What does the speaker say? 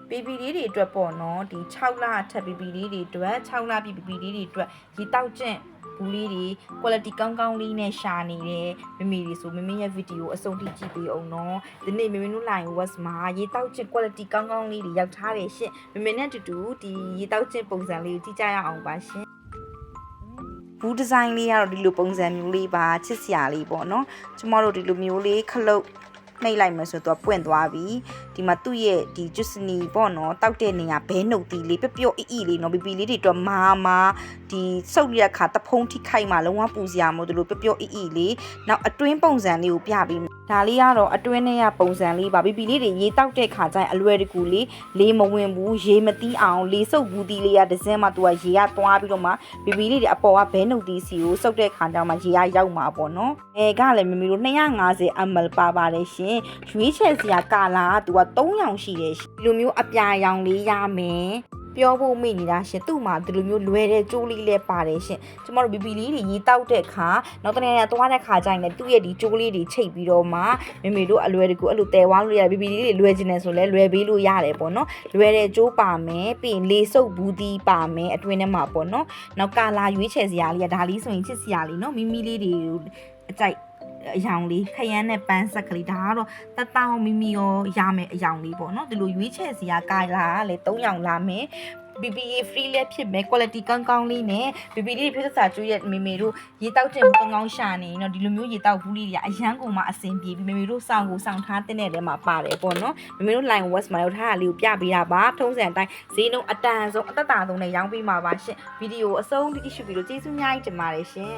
BB လေးတွေအတွက်ပေါ့နော်ဒီ6လထပ် BB လေးတွေအတွက်6လပြည့် BB လေးတွေအတွက်ရေတောက်ကျင့်ဘူးလေးတွေ quality ကောင်းကောင်းလေးနဲ့ရှာနေတဲ့မမေတွေဆိုမမေရဲ့ video အဆုံးထိကြည့်ပေးအောင်နော်ဒီနေ့မမေတို့ line west မှာရေတောက်ကျင့် quality ကောင်းကောင်းလေးတွေရောက်ထားတယ်ရှင်မမေနဲ့အတူတူဒီရေတောက်ကျင့်ပုံစံလေးကိုကြည့်ကြရအောင်ပါရှင်ဘူးဒီဇိုင်းလေးကတော့ဒီလိုပုံစံမျိုးလေးပါချစ်စရာလေးပေါ့နော်ကျမတို့ဒီလိုမျိုးလေးခလုတ်နှိပ်လိုက်မယ်ဆိုတော့ပွင့်သွားပြီဒီမှာသူ့ရဲ့ဒီဂျွတ်စနီပေါ့နော်တောက်တဲ့နေရာဘဲနှုတ်တီးလေးပျော့အီလေးနော်ဘီဘီလေးတွေတော့မာဒီစုပ်ရက်ခါတဖုံးထိခိုက်မှလုံးဝပူစရာမဟုတ်လို့ပျော့အီလေးနောက်အတွင်းပုံစံလေးကိုပြပြီးဒါလေးကတော့အတွင်းနဲ့ရပုံစံလေးပါဘီဘီလေးတွေရေတောက်တဲ့ခါကျရင်အလွယ်တကူလေးလေးမဝင်ဘူးရေမတီးအောင်လေးစုပ်ဘူးတီးလေးရတစ်စင်းမှသူကရေကသွားပြီးတော့မှဘီဘီလေးတွေအပေါ်ကဘဲနှုတ်တီးစီကိုစုပ်တဲ့ခါကျမှရေကရောက်မှာပေါ့နော်ကလည်းမမီတို့250 ml ပါပါတယ်ရှင်ရွေးချယ်စရာကာလာကသူက3ရောင်ရှိတယ်ဒီလိုမျိုးအပြာရောင်လေးရမယ်ပြောဖို့မိနေတာရှင်သူ့မှာဒီလိုမျိုးလွယ်တဲ့ကြိုးလေးလည်းပါတယ်ရှင်ကျမတို့ဘီဘီလေးတွေရေတောက်တဲ့အခါနောက်တနေ့ကသွားတဲ့ခါကျရင်လည်းသူ့ရဲ့ဒီကြိုးလေးတွေချိတ်ပြီးတော့မှမမေတို့အလွယ်တကူအဲ့လိုတဲဝါးလို့ရဘီဘီလေးတွေလွယ်ကျင်တယ်ဆိုလဲလွယ်ပေးလို့ရတယ်ပေါ့နော်လွယ်တဲ့ကြိုးပါမယ်ပြီးရင်လေးစုပ်ဘူးတီးပါမယ်အတွင်းထဲမှာပေါ့နော်နောက်ကာလာရွေးချယ်စရာလေးကဒါလေးဆိုရင်ချစ်စရာလေးနော်မိမိလေးတွေအကြိုက်အယောင်လေးခရမ်းနဲ့ပန်းဆက်ကလေးဒါကတော့တတောင်မိမိရောရမယ်အယောင်လေးပေါ့နော်ဒီလိုရွေးချယ်စရာကာလာကလည်း3ရောင်လာမယ် BBA free လည်းဖြစ်မယ် quality ကောင်းကောင်းလေးနဲ့ BB လေးဖြစ်စာကျွေးရဲ့မေမေတို့ရေတောက်တင်ကောင်းကောင်းရှာနေเนาะဒီလိုမျိုးရေတောက်ဘူးလေးတွေကအရန်ကုန်မှာအဆင်ပြေပြီးမေမေတို့စောင့်ကိုစောင့်ထားတဲ့ထဲမှာပါတယ်ပေါ့နော်မေမေတို့ line west မှာရောက်ထားတာလေးကိုပြပေးတာပါထုံးစံအတိုင်းဈေးနှုန်းအတန်ဆုံးအသက်တာဆုံးနဲ့ရောင်းပေးမှာပါရှင်ဗီဒီယိုအဆုံးထိကြည့်ရှုပြီးလို့ကျေးဇူးများကြီးတင်ပါတယ်ရှင်